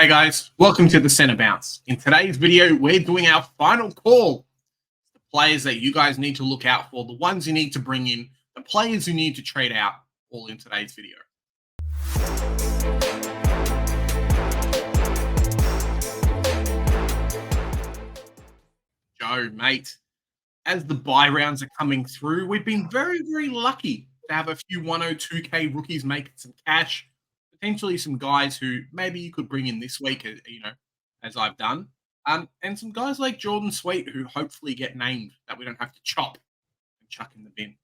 Hey guys, welcome to the Centre Bounce. In today's video, we're doing our final call. The players that you guys need to look out for, the ones you need to bring in, the players you need to trade out, all in today's video. Joe, mate, as the buy rounds are coming through, we've been very, very lucky to have a few 102k rookies making some cash, potentially some guys who maybe you could bring in this week, as I've done, and some guys like Jordan Sweet who hopefully get named that we don't have to chop and chuck in the bin.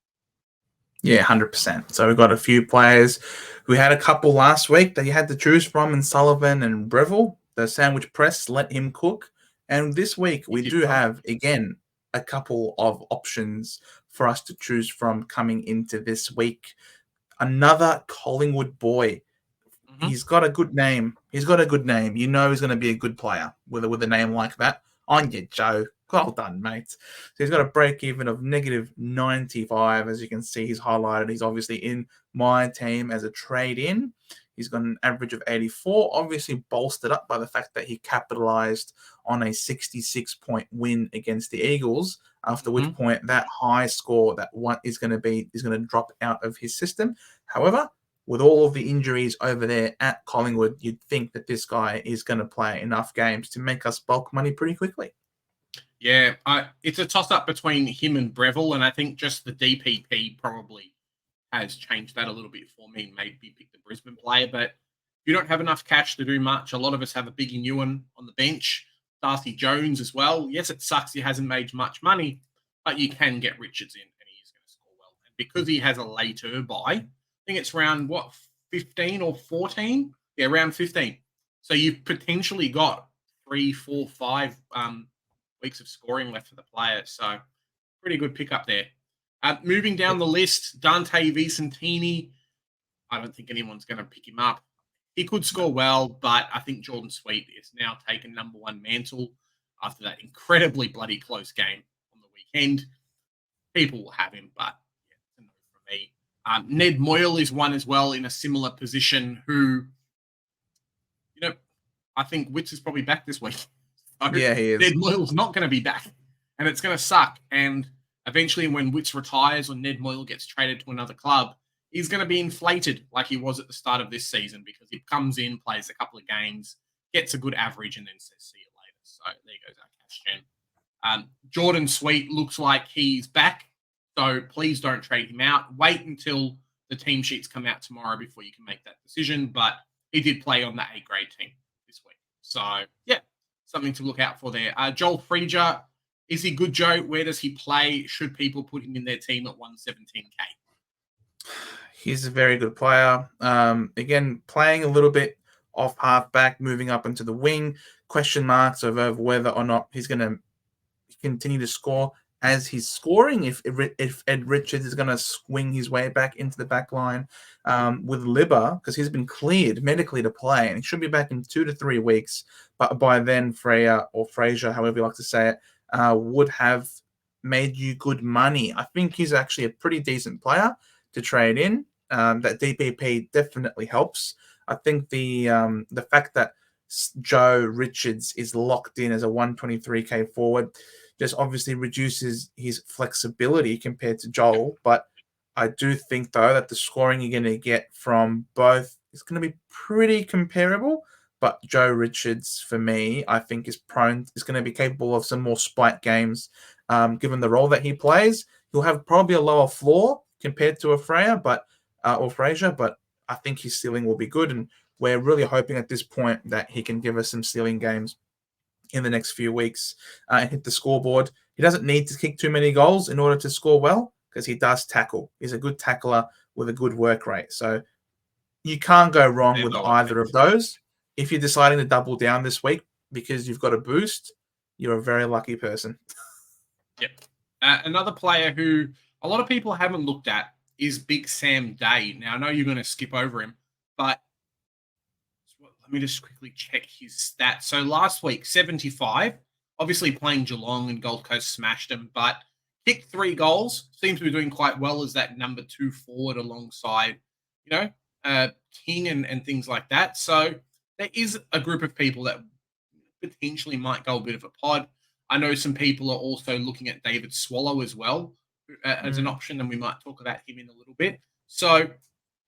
Yeah, 100%. So we've got a few players. We had a couple last week that you had to choose from in Sullivan and Breville. The sandwich press let him cook. And this week we do have, again, a couple of options for us to choose from coming into this week. Another Collingwood boy. Mm-hmm. He's got a good name. He's got a good name. You know he's going to be a good player with a name like that. On you, Joe. Well done, mate. So he's got a break even of -95. As you can see, he's highlighted. He's obviously in my team as a trade-in. He's got an average of 84, obviously bolstered up by the fact that he capitalized on a 66-point win against the Eagles, after which point that high score, that one is going to drop out of his system. However, with all of the injuries over there at Collingwood, you'd think that this guy is going to play enough games to make us bulk money pretty quickly. Yeah, it's a toss-up between him and Breville, and I think just the DPP probably has changed that a little bit for me. Maybe pick the Brisbane player, but if you don't have enough cash to do much, a lot of us have a Biggie Newen on the bench, Darcy Jones as well. Yes, it sucks he hasn't made much money, but you can get Richards in, and he's going to score well. And because he has a later buy, I think it's round, 15 or 14? Yeah, round 15. So you've potentially got 3, 4, 5 weeks of scoring left for the player. So pretty good pickup there. Moving down the list, Dante Vicentini. I don't think anyone's going to pick him up. He could score well, but I think Jordan Sweet is now taken number one mantle after that incredibly bloody close game on the weekend. People will have him, but yeah, it's a no from me. Ned Moyle is one as well in a similar position who, I think Witts is probably back this week. So yeah, he is. Ned Moyle's not going to be back, and it's going to suck. And eventually, when Witts retires or Ned Moyle gets traded to another club, he's going to be inflated like he was at the start of this season because he comes in, plays a couple of games, gets a good average, and then says, see you later. So there goes our cash gen. Jordan Sweet looks like he's back, so please don't trade him out. Wait until the team sheets come out tomorrow before you can make that decision, but he did play on the A-grade team this week. So, yeah, something to look out for there. Joel Freeger, is he good, Joe? Where does he play? Should people put him in their team at 117k? He's a very good player. Again, playing a little bit off halfback, moving up into the wing. Question marks over whether or not he's going to continue to score as he's scoring. If Ed Richards is going to swing his way back into the back line with Libba, because he's been cleared medically to play, and he should be back in 2 to 3 weeks. But by then, Freya or Fraser, however you like to say it, would have made you good money. I think he's actually a pretty decent player to trade in. That DPP definitely helps. I think the fact that Joe Richards is locked in as a 123k forward just obviously reduces his flexibility compared to Joel. But I do think, though, that the scoring you're going to get from both is going to be pretty comparable. But Joe Richards, for me, I think is going to be capable of some more spike games, given the role that he plays. He'll have probably a lower floor compared to a Freya, or Fraser, but I think his ceiling will be good, and we're really hoping at this point that he can give us some ceiling games in the next few weeks and hit the scoreboard. He doesn't need to kick too many goals in order to score well, because he does tackle. He's a good tackler with a good work rate. So you can't go wrong with either of those. If you're deciding to double down this week because you've got a boost, you're a very lucky person. Yep. Another player who a lot of people haven't looked at is Big Sam Day. Now, I know you're going to skip over him, but let me just quickly check his stats. So last week, 75. Obviously playing Geelong and Gold Coast smashed him, but kicked 3 goals. Seems to be doing quite well as that number 2 forward alongside, King and things like that. So there is a group of people that potentially might go a bit of a pod. I know some people are also looking at David Swallow as well as an Mm. option, and we might talk about him in a little bit. So,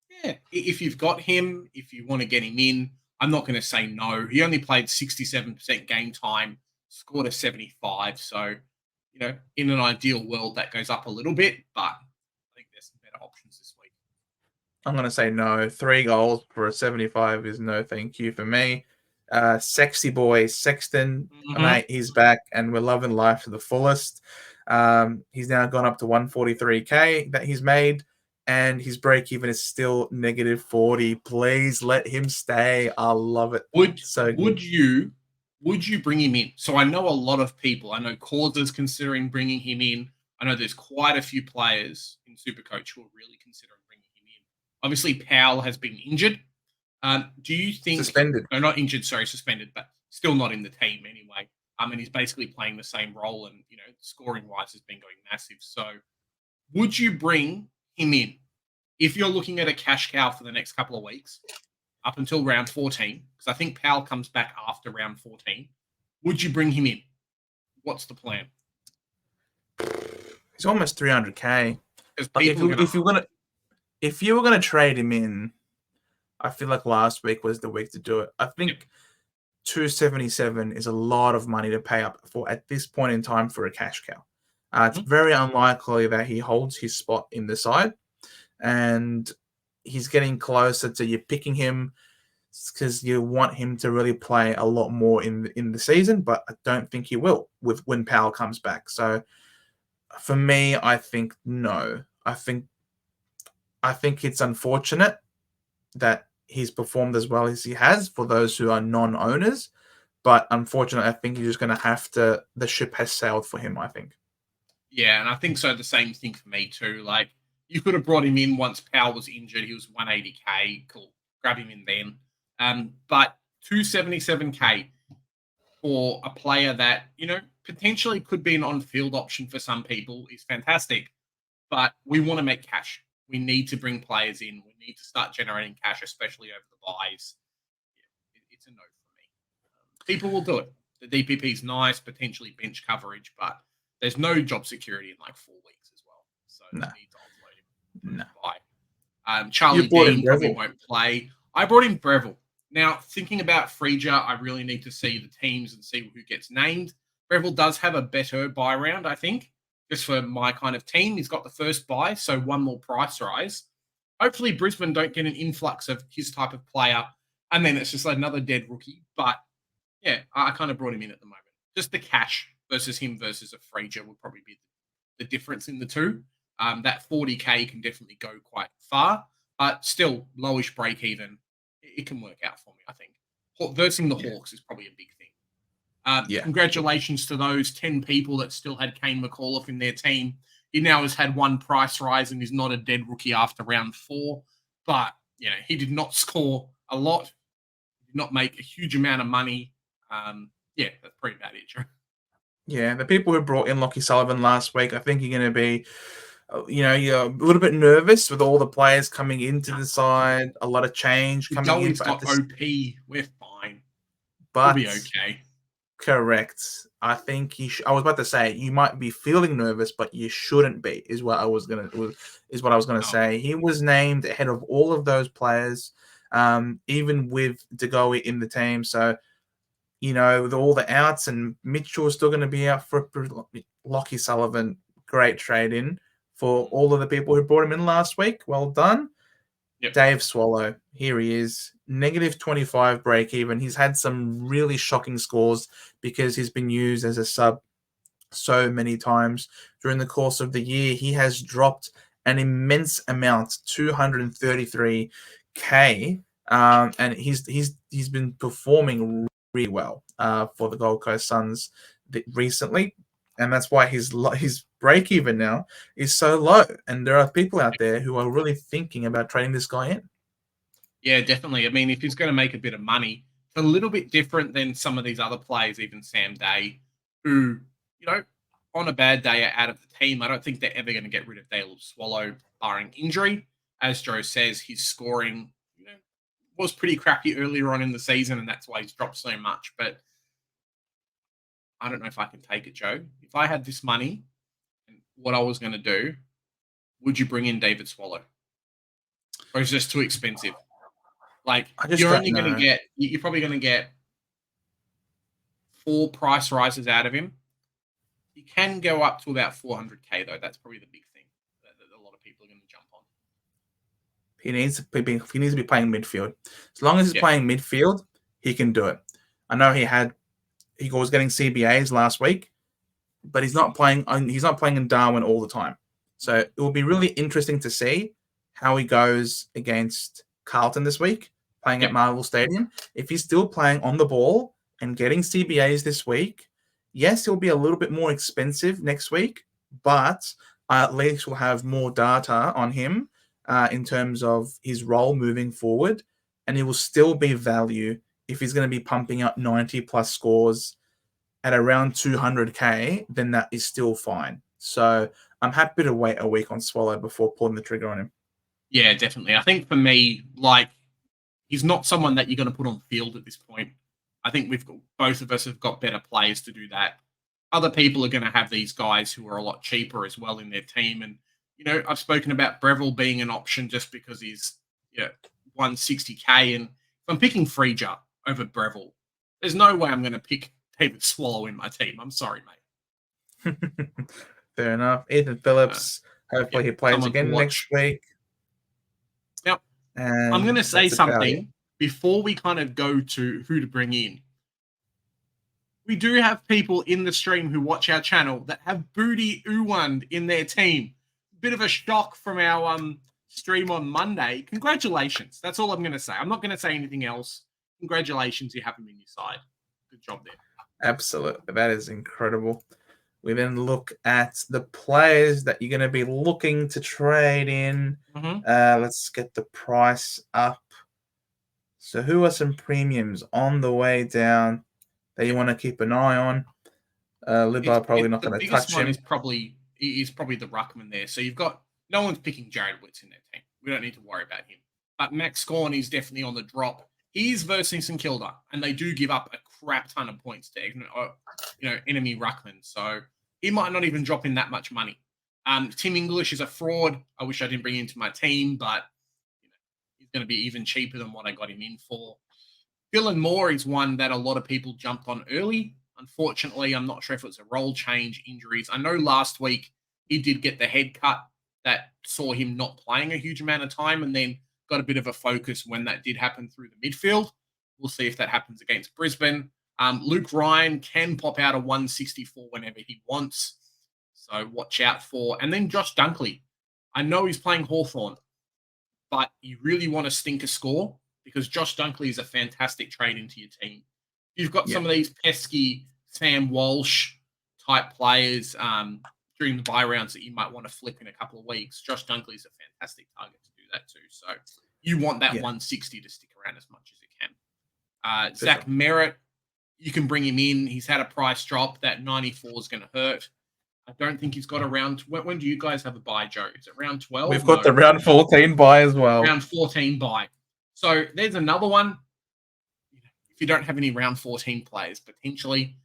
yeah, if you've got him, if you want to get him in, I'm not going to say no. He only played 67% game time, scored a 75. So, in an ideal world, that goes up a little bit, but I think there's some better options this week. I'm going to say no. 3 goals for a 75 is no thank you for me. Sexy boy Sexton, mate, he's back and we're loving life to the fullest. He's now gone up to 143k that he's made, and his break even is still negative 40. Please let him stay. I love it. Would So good. would you bring him in? So I know a lot of people. I know Causa's considering bringing him in. I know there's quite a few players in Supercoach who are really considering bringing him in. Obviously, Powell has been injured. Do you think? Suspended. No, not injured. Sorry, suspended, but still not in the team anyway. And he's basically playing the same role, and scoring wise has been going massive. So, would you bring him in if you're looking at a cash cow for the next couple of weeks? Up until round 14, because I think Powell comes back after round 14. Would you bring him in? What's the plan? He's almost 300k. Because Like people if you were gonna trade him in, I feel like last week was the week to do it. I think 277 is a lot of money to pay up for at this point in time for a cash cow. It's very unlikely that he holds his spot in the side, and he's getting closer to you picking him because you want him to really play a lot more in the season, but I don't think he will when Powell comes back. So for me, I think no. I think it's unfortunate that he's performed as well as he has for those who are non-owners, but unfortunately, I think you're just going to have to. The ship has sailed for him, I think. Yeah, and I think so. The same thing for me too. Like you could have brought him in once Powell was injured. He was 180k. Cool, grab him in then. But 277k for a player that potentially could be an on-field option for some people is fantastic. But we want to make cash. We need to bring players in. We need to start generating cash, especially over the buys. Yeah, it's a no for me. People will do it. The DPP is nice, potentially bench coverage, but there's no job security in like 4 weeks as well. So No. you need to offload him. No. Charlie brought in Dean probably Breville. won't play. I brought in Breville. Now, thinking about Frieger, I really need to see the teams and see who gets named. Breville does have a better buy round, I think, just for my kind of team. He's got the first buy, so one more price rise. Hopefully, Brisbane don't get an influx of his type of player, and then it's just another dead rookie. But yeah, I kind of brought him in at the moment. Just the cash versus him versus a Frieger would probably be the difference in the two. That 40k can definitely go quite far, but still lowish break even. It can work out for me, I think. Versing the Hawks is probably a big thing. Congratulations to those 10 people that still had Kane McAuliffe in their team. He now has had one price rise and is not a dead rookie after round 4. But, he did not score a lot. He did not make a huge amount of money. That's pretty bad, Idra. Yeah, the people who brought in Lockie Sullivan last week, I think you're going to be, you're a little bit nervous with all the players coming into the side, a lot of change coming in. Goey's got OP. We're fine. But we'll be okay. Correct. I think I was about to say you might be feeling nervous, but you shouldn't be. Is what I was gonna say. He was named ahead of all of those players, even with DeGoey in the team. So, with all the outs and Mitchell is still going to be out for Lockie Sullivan. Great trade in for all of the people who brought him in last week. Well done. Yep. Dave Swallow, here he is, negative 25 break even. He's had some really shocking scores because he's been used as a sub so many times during the course of the year. He has dropped an immense amount, 233k, and he's been performing really well for the Gold Coast Suns recently. And that's why his break even now is so low. And there are people out there who are really thinking about trading this guy in. Yeah, definitely. I mean, if he's going to make a bit of money, it's a little bit different than some of these other players, even Sam Day, who, on a bad day are out of the team. I don't think they're ever going to get rid of Dale Swallow, barring injury. As Joe says, he's scoring, was pretty crappy earlier on in the season, and that's why he's dropped so much. But I don't know if I can take it, Joe. If I had this money and what I was going to do, would you bring in David Swallow? Or is it just too expensive? Like, I just you're don't only going to know. get, you're probably going to get 4 price rises out of him. He can go up to about 400K, though. That's probably the big thing that a lot of people are going to jump on. He needs to be playing midfield. As long as he's playing midfield, he can do it. I know he was getting CBAs last week, but he's not playing in Darwin all the time. So it will be really interesting to see how he goes against Carlton this week, playing at Marvel Stadium. If he's still playing on the ball and getting CBAs this week, yes, he'll be a little bit more expensive next week, but at least we'll have more data on him in terms of his role moving forward, and he will still be value if he's going to be pumping up 90 plus scores at around 200K, then that is still fine. So I'm happy to wait a week on Swallow before pulling the trigger on him. Yeah, definitely. I think for me, like, he's not someone that you're going to put on field at this point. I think both of us have got better players to do that. Other people are going to have these guys who are a lot cheaper as well in their team. And, I've spoken about Breville being an option just because he's 160K. And if I'm picking Freeja over Breville, there's no way I'm going to pick David Swallow in my team. I'm sorry, mate. Fair enough. Ethan Phillips, hopefully he plays again next week. Now, I'm going to say something before we kind of go to who to bring in. We do have people in the stream who watch our channel that have Booty Uwand in their team. Bit of a shock from our stream on Monday. Congratulations. That's all I'm going to say. I'm not going to say anything else. Congratulations, you have him in your side. Good job there. Absolutely. That is incredible. We then look at the players that you're going to be looking to trade in. Let's get the price up. So who are some premiums on the way down that you want to keep an eye on? Libba probably not going to touch him. The biggest one is probably the ruckman there. So you've got no one's picking Jared Witts in their team. We don't need to worry about him. But Max Scorn is definitely on the drop. He's versus St Kilda, and they do give up a crap ton of points to enemy ruckman. So he might not even drop in that much money. Tim English is a fraud. I wish I didn't bring him into my team, but he's going to be even cheaper than what I got him in for. Dylan Moore is one that a lot of people jumped on early. Unfortunately, I'm not sure if it was a role change, injuries. I know last week he did get the head cut that saw him not playing a huge amount of time, and then got a bit of a focus when that did happen through the midfield. We'll see if that happens against Brisbane. Luke Ryan can pop out a 164 whenever he wants. So watch out for. And then Josh Dunkley. I know he's playing Hawthorn, but you really want to stink a score because Josh Dunkley is a fantastic trade into your team. You've got some of these pesky Sam Walsh type players during the bye rounds that you might want to flip in a couple of weeks. Josh Dunkley is a fantastic target to do that too. So you want that 160 to stick around as much as it can. Zach Merritt, you can bring him in. He's had a price drop. That 94 is going to hurt. I don't think he's got around. When do you guys have a buy, Joe? Is it round 12? We've got the round 14 buy as well. Round 14 buy. So there's another one. If you don't have any round 14 players, potentially.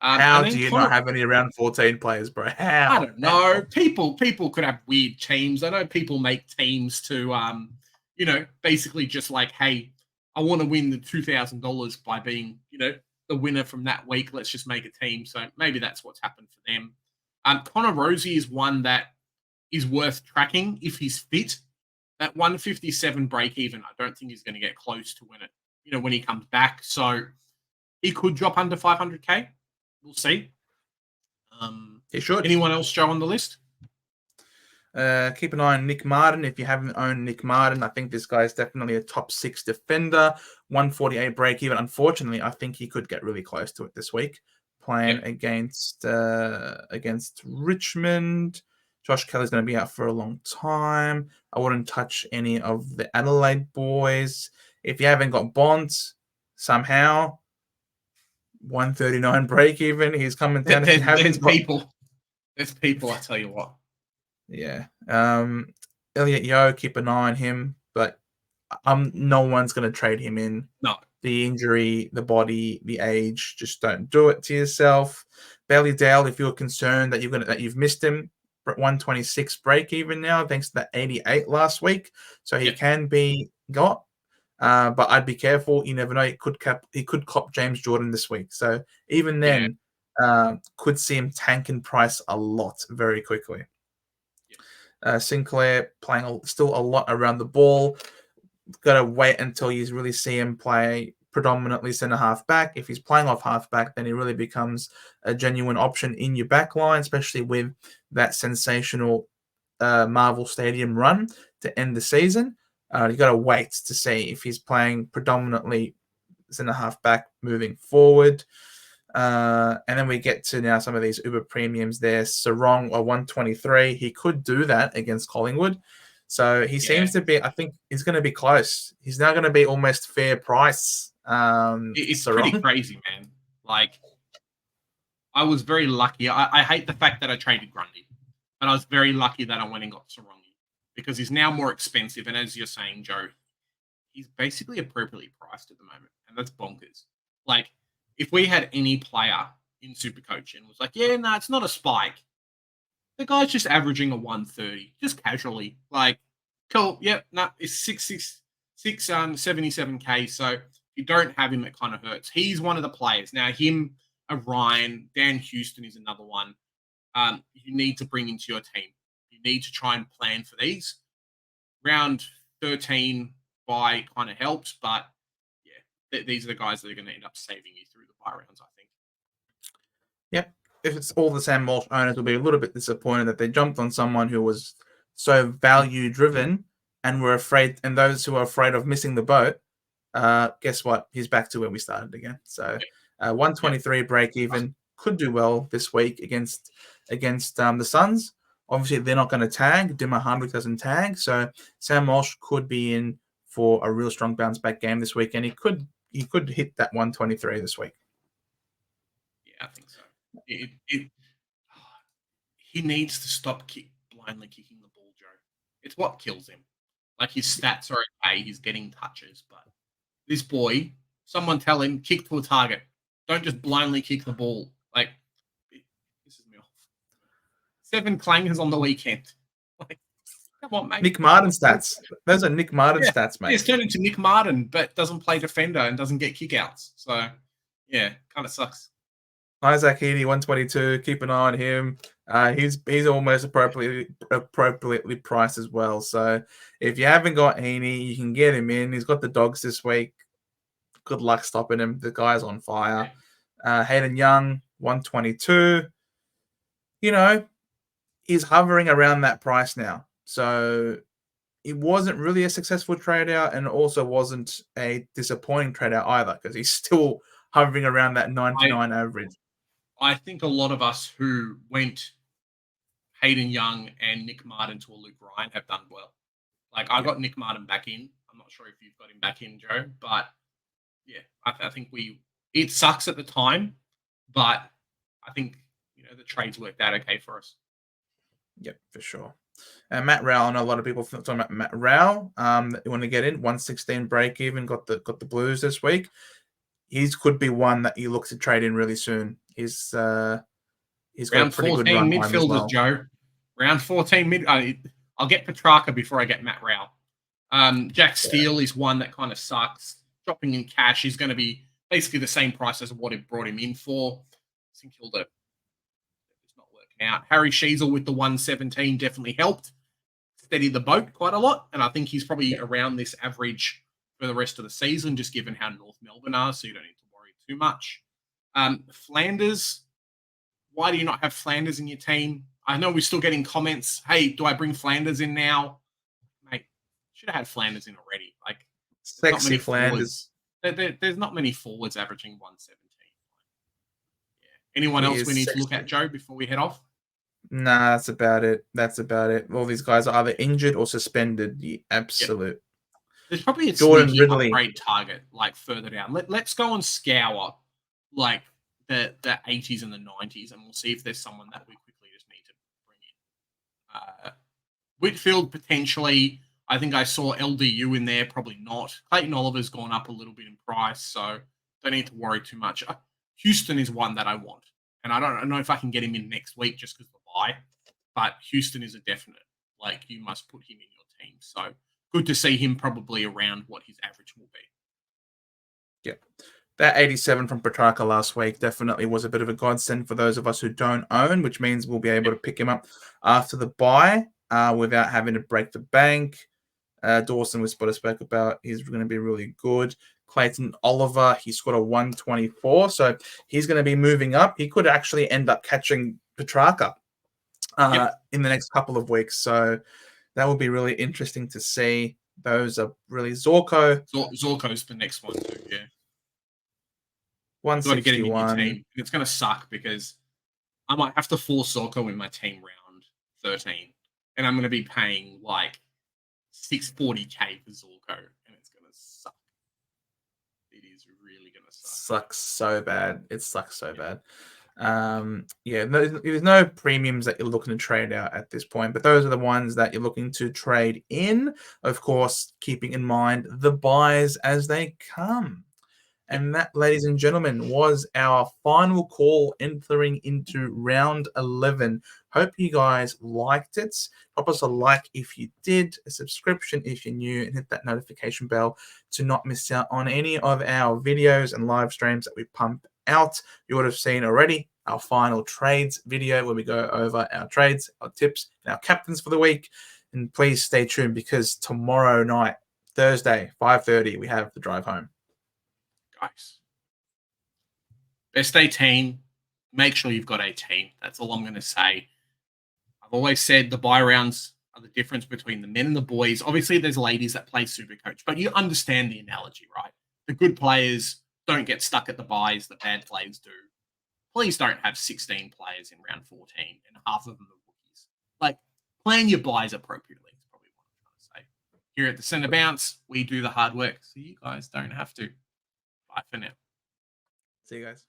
How do you not have any round 14 players, bro? How? I don't know. People could have weird teams. I know people make teams to, basically just like, hey, I want to win the $2,000 by being, the winner from that week. Let's just make a team. So maybe that's what's happened for them. Connor Rosie is one that is worth tracking if he's fit. That 157 break even, I don't think he's going to get close to win it, when he comes back. So he could drop under 500K. We'll see. He should. Anyone else, Joe, on the list? Keep an eye on Nick Martin. If you haven't owned Nick Martin, I think this guy is definitely a top 6 defender. 148 break even. Unfortunately, I think he could get really close to it this week. Playing against Richmond. Josh Kelly's going to be out for a long time. I wouldn't touch any of the Adelaide boys. If you haven't got Bonds, somehow 139 break even. He's coming down. There's people, I tell you what. Yeah. Elliot Yeo, keep an eye on him, but no one's going to trade him in. No. The injury, the body, the age, just don't do it to yourself. Bailey Dale, if you're concerned that you've missed him, 126 break even now, thanks to that 88 last week, so he can be got. But I'd be careful. You never know. He could cop James Jordan this week. So even then, could see him tank in price a lot very quickly. Sinclair playing still a lot around the ball. Got to wait until you really see him play predominantly centre half back. If he's playing off half back, then he really becomes a genuine option in your back line, especially with that sensational Marvel Stadium run to end the season. You got to wait to see if he's playing predominantly centre half back moving forward. And then we get to now some of these uber premiums there. Sarong, a 123. He could do that against Collingwood. So he seems to be, I think he's going to be close. He's now going to be almost fair price. It's Sarong. pretty crazy, man. Like, I was very lucky. I hate the fact that I traded Grundy, but I was very lucky that I went and got Sarongi because he's now more expensive. And as you're saying, Joe, he's basically appropriately priced at the moment. And that's bonkers. Like, if we had any player in Supercoach and was like, it's not a spike. The guy's just averaging a 130, just casually. Like, cool, it's 77K. So if you don't have him, it kind of hurts. He's one of the players. Now, him, Ryan, Dan Houston is another one. You need to bring into your team. You need to try and plan for these. Round 13 bye kind of helps, but these are the guys that are going to end up saving you through the bye rounds, I think. Yep. If it's all the Sam Walsh owners, will be a little bit disappointed that they jumped on someone who was so value driven and were afraid, and those who are afraid of missing the boat, guess what? He's back to where we started again. So 123 break even could do well this week against the Suns. Obviously, they're not going to tag. Dimmer Hardwick doesn't tag. So Sam Walsh could be in for a real strong bounce back game this week, and he could hit that 123 this week. Yeah, I think so. He needs to stop blindly kicking the ball, Joe. It's what kills him. Like, his stats are okay. He's getting touches, but this boy, someone tell him, kick to a target. Don't just blindly kick the ball. Like, it pisses me off. 7 clangers on the weekend. Like, come on, mate. Nick Martin stats. Those are Nick Martin stats, mate. He's turned into Nick Martin, but doesn't play defender and doesn't get kickouts. So, kind of sucks. Isaac Heaney, 122. Keep an eye on him. He's almost appropriately priced as well. So if you haven't got Heaney, you can get him in. He's got the Dogs this week. Good luck stopping him. The guy's on fire. Hayden Young, 122. He's hovering around that price now. So it wasn't really a successful trade out, and also wasn't a disappointing trade out either, because he's still hovering around that 99 average. I think a lot of us who went Hayden Young and Nick Martin to a Luke Ryan have done well. Like, I got Nick Martin back in. I'm not sure if you've got him back in, Joe, but I think it sucks at the time, but I think the trades worked out okay for us. Yep, for sure. Matt Rowell, I know a lot of people talking about Matt Rowell. That you want to get in 116 break even. Got the Blues this week. He could be one that you look to trade in really soon. He's got a pretty good run midfielders, as well. Joe. Round 14 mid. I'll get Petrarca before I get Matt Rowell. Jack Steele is one that kind of sucks. Dropping in cash is going to be basically the same price as what it brought him in for. St Kilda is not working out. Harry Sheasel with the 117 definitely helped steady the boat quite a lot, and I think he's probably around this average for the rest of the season, just given how North Melbourne are, so you don't need to worry too much. Flanders, why do you not have Flanders in your team? I know we're still getting comments, hey, do I bring Flanders in now? Mate, should have had Flanders in already. Like, sexy Flanders. There's not many forwards averaging 117. Anyone else we need to look at, Joe, before we head off? Nah, that's about it. All these guys are either injured or suspended. The absolute. There's probably a Jordan sneaky Ridley upgrade target, like, further down. Let's go and scour, like, the 80s and the 90s, and we'll see if there's someone that we quickly just need to bring in. Whitfield, potentially. I think I saw LDU in there, probably not. Clayton Oliver's gone up a little bit in price, so don't need to worry too much. Houston is one that I want, and I don't know if I can get him in next week just because of the bye, but Houston is a definite. Like, you must put him in your team. So good to see him probably around what his average will be. Yep. That 87 from Petrarca last week definitely was a bit of a godsend for those of us who don't own, which means we'll be able to pick him up after the bye without having to break the bank. Dawson, we spoke about, he's going to be really good. Clayton Oliver, he scored a 124, so he's going to be moving up. He could actually end up catching Petrarca in the next couple of weeks, so that will be really interesting to see. Those are really Zorko. Zorko's the next one too, yeah. 161. Got to get him in your team. And it's going to suck because I might have to force Zorko in my team round 13, and I'm going to be paying like 640k for Zorko, and it's going to suck. It is really going to suck. Sucks so bad. It sucks so bad. There's no premiums that you're looking to trade out at this point, but those are the ones that you're looking to trade in. Of course, keeping in mind the buys as they come. And that, ladies and gentlemen, was our final call entering into round 11. Hope you guys liked it. Drop us a like if you did, a subscription if you're new, and hit that notification bell to not miss out on any of our videos and live streams that we pump out. You would have seen already our final trades video where we go over our trades, our tips, and our captains for the week. And please stay tuned because tomorrow night, Thursday, 5:30, we have the drive home. Guys, best 18. Make sure you've got 18. That's all I'm going to say. I've always said the buy rounds are the difference between the men and the boys. Obviously, there's ladies that play Supercoach, but you understand the analogy, right? The good players don't get stuck at the buys, the bad players do. Please don't have 16 players in round 14 and half of them are rookies. Like, plan your buys appropriately is probably what I'm trying to say. Here at the Centre Bounce, we do the hard work, so you guys don't have to. Bye for now. See you guys.